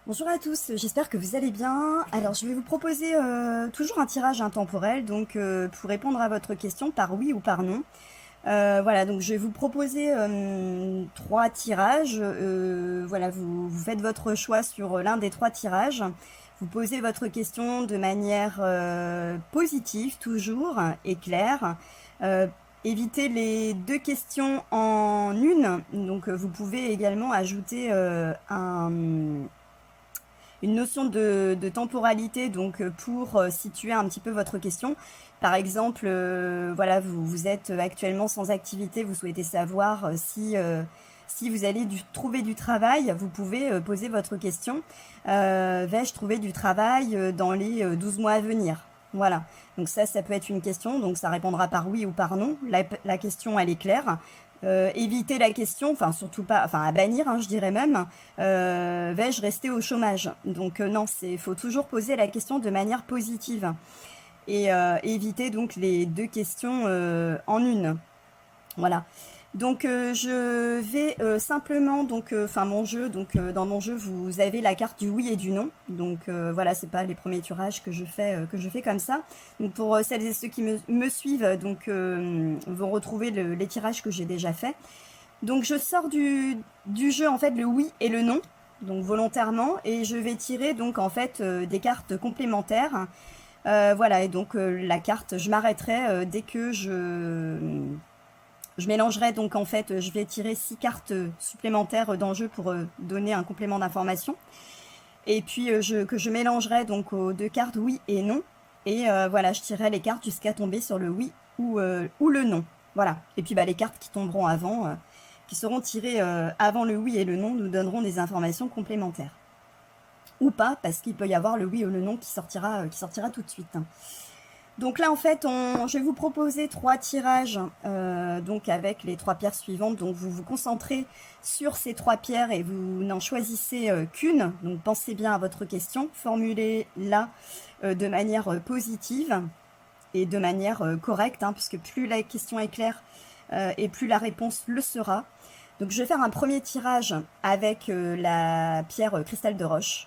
Bonjour à tous, j'espère que vous allez bien. Alors je vais vous proposer toujours un tirage intemporel, donc pour répondre à votre question par oui ou par non. Voilà, donc je vais vous proposer trois tirages. Voilà, vous faites votre choix sur l'un des trois tirages. Vous posez votre question de manière positive toujours et claire. Évitez les deux questions en une. Donc vous pouvez également ajouter une notion de temporalité donc pour situer un petit peu votre question. Par exemple, voilà, vous êtes actuellement sans activité, vous souhaitez savoir si vous allez trouver du travail, vous pouvez poser votre question. Vais-je trouver du travail dans les 12 mois à venir? Voilà, donc ça peut être une question, donc ça répondra par oui ou par non. La question, elle est claire. Éviter la question, enfin surtout pas, enfin à bannir, hein, je dirais même, vais-je rester au chômage? Donc non, faut toujours poser la question de manière positive et éviter donc les deux questions en une. Voilà. Donc je vais simplement donc mon jeu dans mon jeu vous avez la carte du oui et du non. Donc voilà, c'est pas les premiers tirages que je fais comme ça. Donc pour celles et ceux qui me suivent donc vont retrouver les tirages que j'ai déjà faits. Donc je sors du jeu en fait le oui et le non, donc volontairement, et je vais tirer donc en fait des cartes complémentaires. Voilà, et donc la carte, je m'arrêterai dès que je mélangerai. Donc en fait je vais tirer 6 cartes supplémentaires dans le jeu pour donner un complément d'information. Et puis que je mélangerai donc aux deux cartes oui et non. Et voilà, je tirerai les cartes jusqu'à tomber sur le oui ou le non. Voilà. Et puis les cartes qui tomberont avant, qui seront tirées avant le oui et le non, nous donneront des informations complémentaires. Ou pas, parce qu'il peut y avoir le oui ou le non qui sortira tout de suite. Donc là en fait je vais vous proposer trois tirages donc avec les trois pierres suivantes. Donc vous vous concentrez sur ces trois pierres et vous n'en choisissez qu'une. Donc pensez bien à votre question, formulez-la de manière positive et de manière correcte, hein, puisque plus la question est claire et plus la réponse le sera. Donc je vais faire un premier tirage avec la pierre cristal de roche,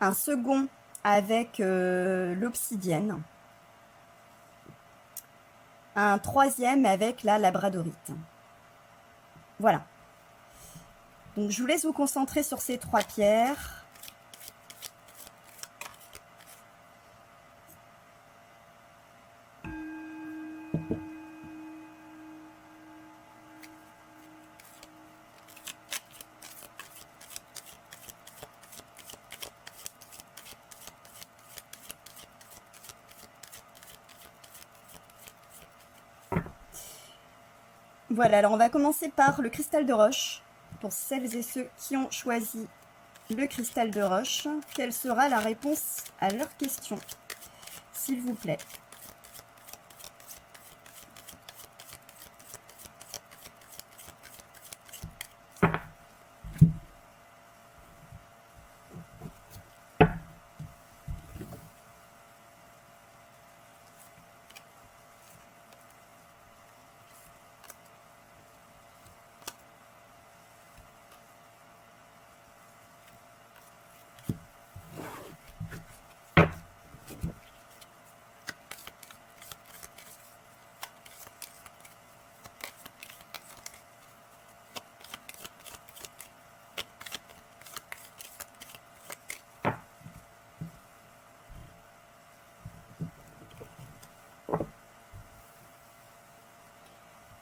un second avec l'obsidienne, un troisième avec la labradorite. Voilà. Donc je vous laisse vous concentrer sur ces trois pierres. Voilà, alors on va commencer par le cristal de roche. Pour celles et ceux qui ont choisi le cristal de roche, quelle sera la réponse à leur question, s'il vous plaît?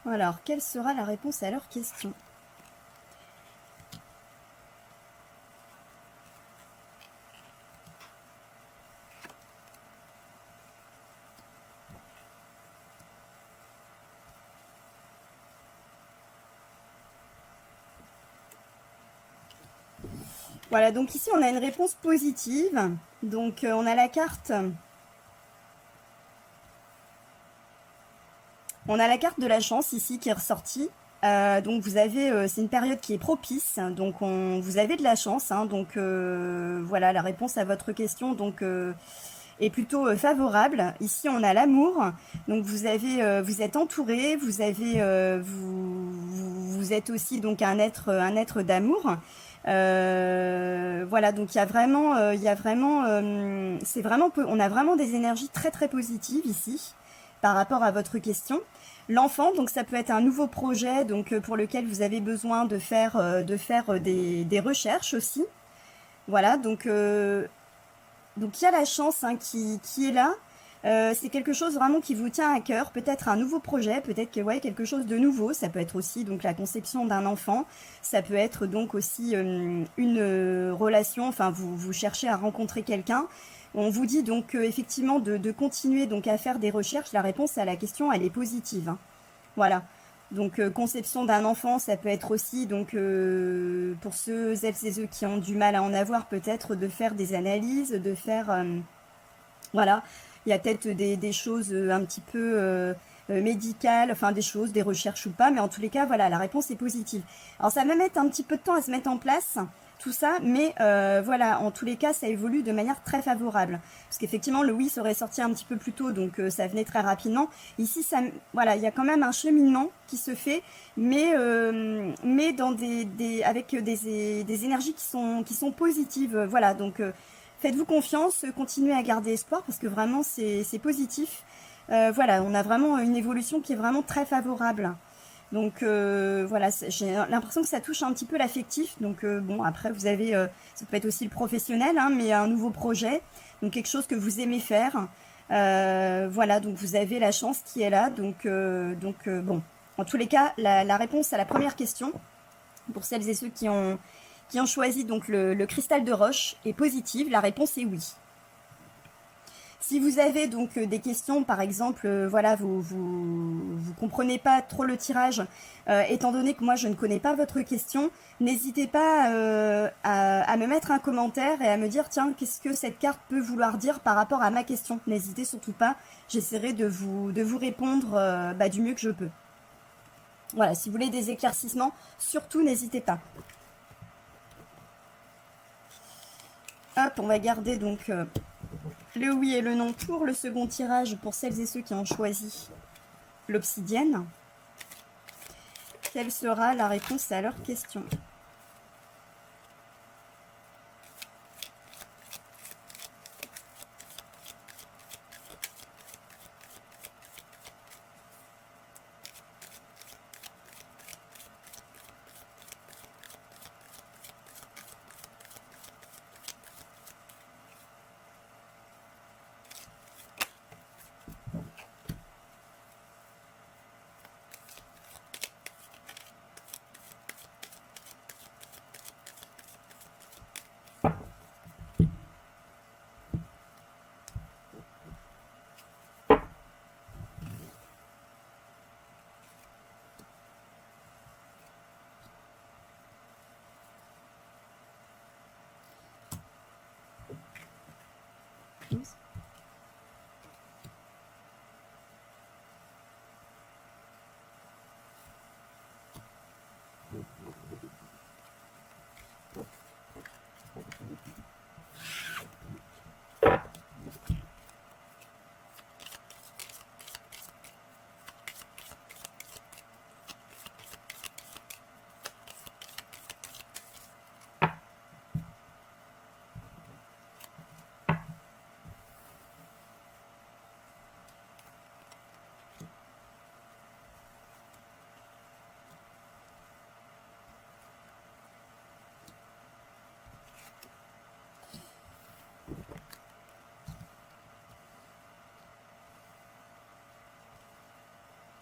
Alors, quelle sera la réponse à leur question? Voilà, donc ici on a une réponse positive. Donc on a la carte. On a la carte de la chance ici qui est ressortie. Donc vous avez, c'est une période qui est propice, donc vous avez de la chance, hein, donc voilà, la réponse à votre question donc est plutôt favorable. Ici on a l'amour, donc vous êtes entouré, vous êtes aussi donc un être d'amour. Voilà, donc c'est vraiment, on a vraiment des énergies très très positives ici par rapport à votre question. L'enfant, donc ça peut être un nouveau projet, donc pour lequel vous avez besoin de faire des recherches aussi. Voilà, donc il y a la chance hein, qui est là. C'est quelque chose vraiment qui vous tient à cœur, peut-être un nouveau projet, peut-être que ouais, quelque chose de nouveau. Ça peut être aussi donc la conception d'un enfant, ça peut être donc aussi une relation. Enfin, vous cherchez à rencontrer quelqu'un. On vous dit donc effectivement de continuer donc à faire des recherches. La réponse à la question, elle est positive. Hein. Voilà. Donc conception d'un enfant, ça peut être aussi donc pour celles et ceux qui ont du mal à en avoir, peut-être de faire des analyses, de faire voilà, il y a peut-être des choses un petit peu médicales, enfin des recherches ou pas, mais en tous les cas, voilà, la réponse est positive. Alors ça va mettre un petit peu de temps à se mettre en place, tout ça, mais voilà, en tous les cas, ça évolue de manière très favorable. Parce qu'effectivement, le oui serait sorti un petit peu plus tôt, donc ça venait très rapidement. Ici, voilà, il y a quand même un cheminement qui se fait, mais dans avec des énergies qui sont positives. Voilà, donc faites-vous confiance, continuez à garder espoir parce que vraiment c'est positif. Voilà, on a vraiment une évolution qui est vraiment très favorable. Donc voilà, j'ai l'impression que ça touche un petit peu l'affectif. Donc bon, après vous avez, ça peut être aussi le professionnel, hein, mais un nouveau projet, donc quelque chose que vous aimez faire. Voilà, donc vous avez la chance qui est là. Donc bon, en tous les cas, la réponse à la première question, pour celles et ceux qui ont choisi donc le cristal de roche est positive. La réponse est oui. Si vous avez donc des questions, par exemple, voilà, vous comprenez pas trop le tirage, étant donné que moi je ne connais pas votre question, n'hésitez pas à me mettre un commentaire et à me dire tiens, qu'est-ce que cette carte peut vouloir dire par rapport à ma question. N'hésitez surtout pas, j'essaierai de vous répondre du mieux que je peux. Voilà, si vous voulez des éclaircissements, surtout n'hésitez pas. Hop, on va garder donc le oui et le non pour le second tirage pour celles et ceux qui ont choisi l'obsidienne. Quelle sera la réponse à leur question ?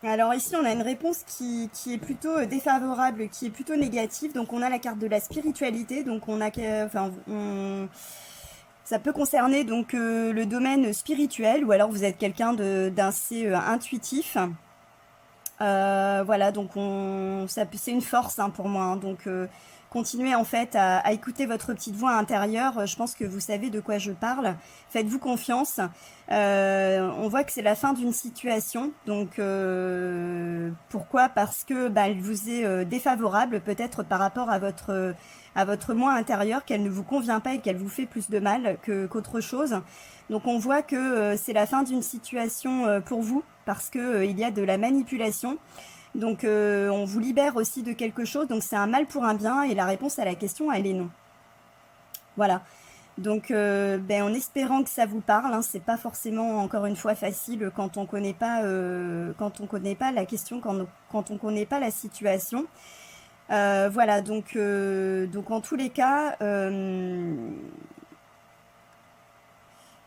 Alors ici, on a une réponse qui est plutôt défavorable, qui est plutôt négative. Donc on a la carte de la spiritualité. Donc on a, enfin, ça peut concerner donc le domaine spirituel, ou alors vous êtes quelqu'un d'assez intuitif. Voilà, donc c'est une force hein, pour moi. Hein, donc continuez en fait à écouter votre petite voix intérieure. Je pense que vous savez de quoi je parle. Faites-vous confiance. On voit que c'est la fin d'une situation. Donc pourquoi ? Parce que elle vous est défavorable, peut-être par rapport à votre moi intérieur, qu'elle ne vous convient pas et qu'elle vous fait plus de mal qu'autre chose. Donc on voit que c'est la fin d'une situation pour vous parce que il y a de la manipulation. Donc on vous libère aussi de quelque chose, donc c'est un mal pour un bien, et la réponse à la question, elle est non. Voilà. Donc, en espérant que ça vous parle, hein, c'est pas forcément, encore une fois, facile quand on connaît pas la question, quand on connaît pas la situation. Voilà, donc en tous les cas,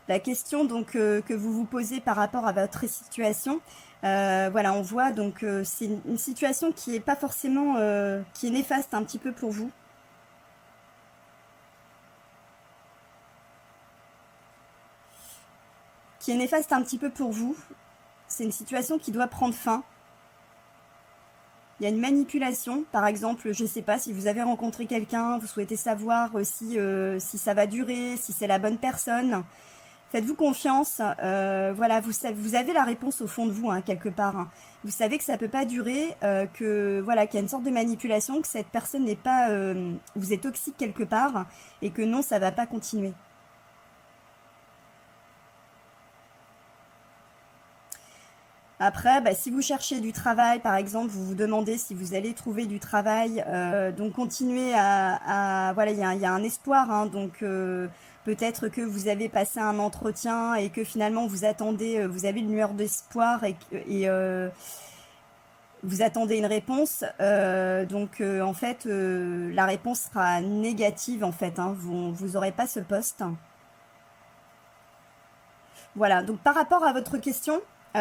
la question donc que vous vous posez par rapport à votre situation, voilà, on voit donc c'est une situation qui est pas forcément, qui est néfaste un petit peu pour vous. Qui est néfaste un petit peu pour vous. C'est une situation qui doit prendre fin. Il y a une manipulation, par exemple, je ne sais pas, si vous avez rencontré quelqu'un, vous souhaitez savoir si ça va durer, si c'est la bonne personne. Faites-vous confiance, voilà, vous avez la réponse au fond de vous, hein, quelque part. Hein. Vous savez que ça peut pas durer, que voilà, qu'il y a une sorte de manipulation, que cette personne n'est pas, vous êtes toxique quelque part, et que non, ça va pas continuer. Après, si vous cherchez du travail, par exemple, vous vous demandez si vous allez trouver du travail, donc continuez voilà, il y a un espoir, hein, donc peut-être que vous avez passé un entretien et que finalement vous attendez, vous avez une lueur d'espoir et vous attendez une réponse, donc en fait, la réponse sera négative en fait, hein, vous aurez pas ce poste. Voilà, donc par rapport à votre question,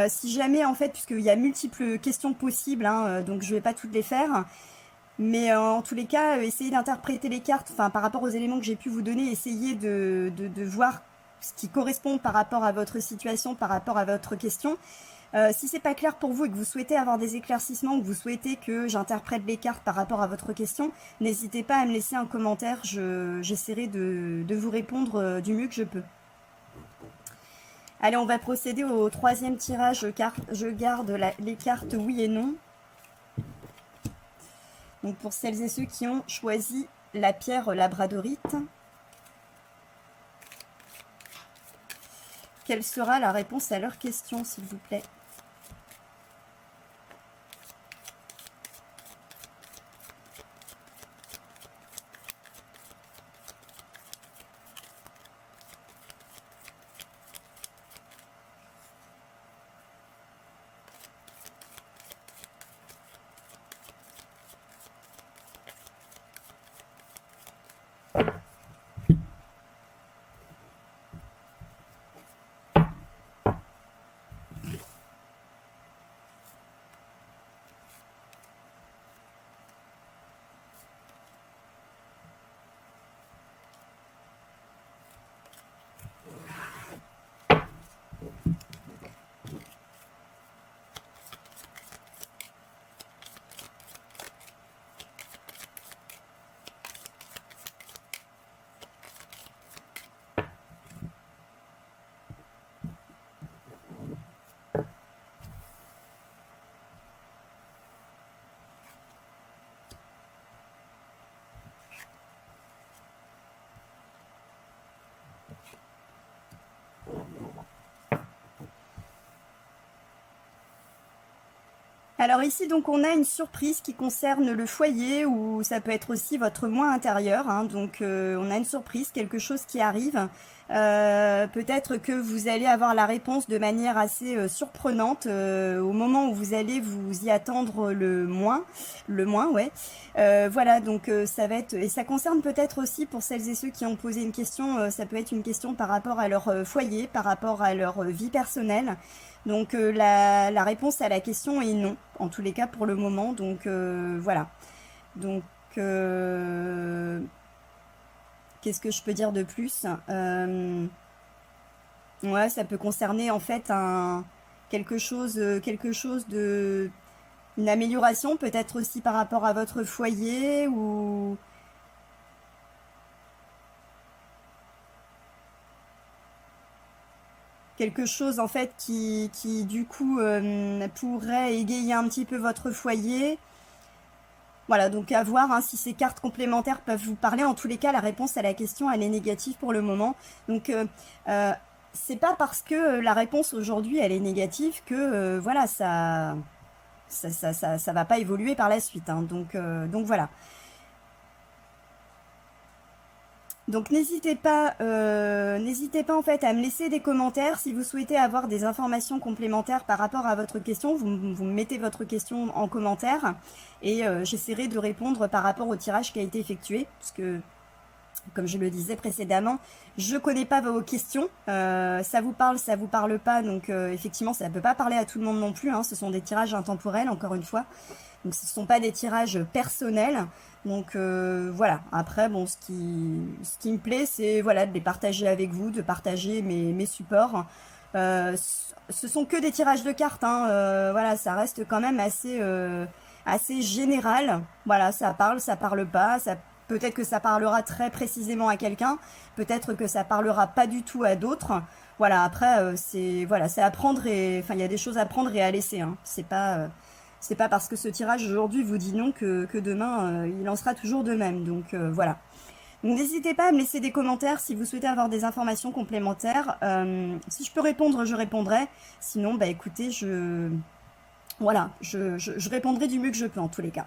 si jamais en fait, puisqu'il y a multiples questions possibles, hein, donc je ne vais pas toutes les faire, mais en tous les cas, essayez d'interpréter les cartes, enfin par rapport aux éléments que j'ai pu vous donner, essayez de voir ce qui correspond par rapport à votre situation, par rapport à votre question. Si c'est pas clair pour vous et que vous souhaitez avoir des éclaircissements, que vous souhaitez que j'interprète les cartes par rapport à votre question, n'hésitez pas à me laisser un commentaire, j'essaierai de vous répondre du mieux que je peux. Allez, on va procéder au troisième tirage. Je garde les cartes oui et non. Donc pour celles et ceux qui ont choisi la pierre labradorite, quelle sera la réponse à leur question, s'il vous plaît? Alors ici, donc, on a une surprise qui concerne le foyer, ou ça peut être aussi votre moi intérieur. Hein. Donc on a une surprise, quelque chose qui arrive. Peut-être que vous allez avoir la réponse de manière assez surprenante au moment où vous allez vous y attendre le moins, ouais. Voilà, donc ça va être, et ça concerne peut-être aussi pour celles et ceux qui ont posé une question, ça peut être une question par rapport à leur foyer, par rapport à leur vie personnelle. Donc la réponse à la question est non, en tous les cas pour le moment. Donc voilà. Donc qu'est-ce que je peux dire de plus? Ouais, ça peut concerner en fait quelque chose de une amélioration, peut-être aussi par rapport à votre foyer, ou quelque chose en fait qui du coup pourrait égayer un petit peu votre foyer. Voilà, donc à voir hein, si ces cartes complémentaires peuvent vous parler. En tous les cas, la réponse à la question, elle est négative pour le moment. Donc c'est pas parce que la réponse aujourd'hui, elle est négative que voilà, ça ça va pas évoluer par la suite, hein. Donc voilà. Donc n'hésitez pas en fait à me laisser des commentaires si vous souhaitez avoir des informations complémentaires par rapport à votre question. Vous me mettez votre question en commentaire et j'essaierai de répondre par rapport au tirage qui a été effectué, parce que comme je le disais précédemment, je connais pas vos questions, ça vous parle pas, donc effectivement ça ne peut pas parler à tout le monde non plus, hein. Ce sont des tirages intemporels, encore une fois, donc ce ne sont pas des tirages personnels, donc voilà. Après bon, ce qui me plaît, c'est voilà, de les partager avec vous, de partager mes supports. Ce sont que des tirages de cartes, hein, voilà, ça reste quand même assez général, voilà, ça parle pas, ça peut-être que ça parlera très précisément à quelqu'un, peut-être que ça parlera pas du tout à d'autres. Voilà, après c'est à prendre et enfin il y a des choses à prendre et à laisser, hein. C'est pas parce que ce tirage aujourd'hui vous dit non que demain il en sera toujours de même. Donc voilà. Donc n'hésitez pas à me laisser des commentaires si vous souhaitez avoir des informations complémentaires. Si je peux répondre, je répondrai. Sinon, bah écoutez, je répondrai du mieux que je peux en tous les cas.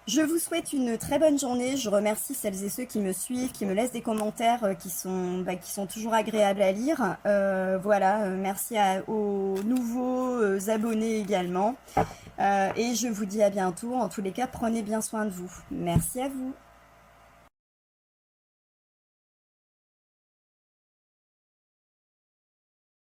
Je vous souhaite une très bonne journée. Je remercie celles et ceux qui me suivent, qui me laissent des commentaires qui sont toujours agréables à lire. Voilà, merci aux nouveaux abonnés également. Et je vous dis à bientôt. En tous les cas, prenez bien soin de vous. Merci à vous.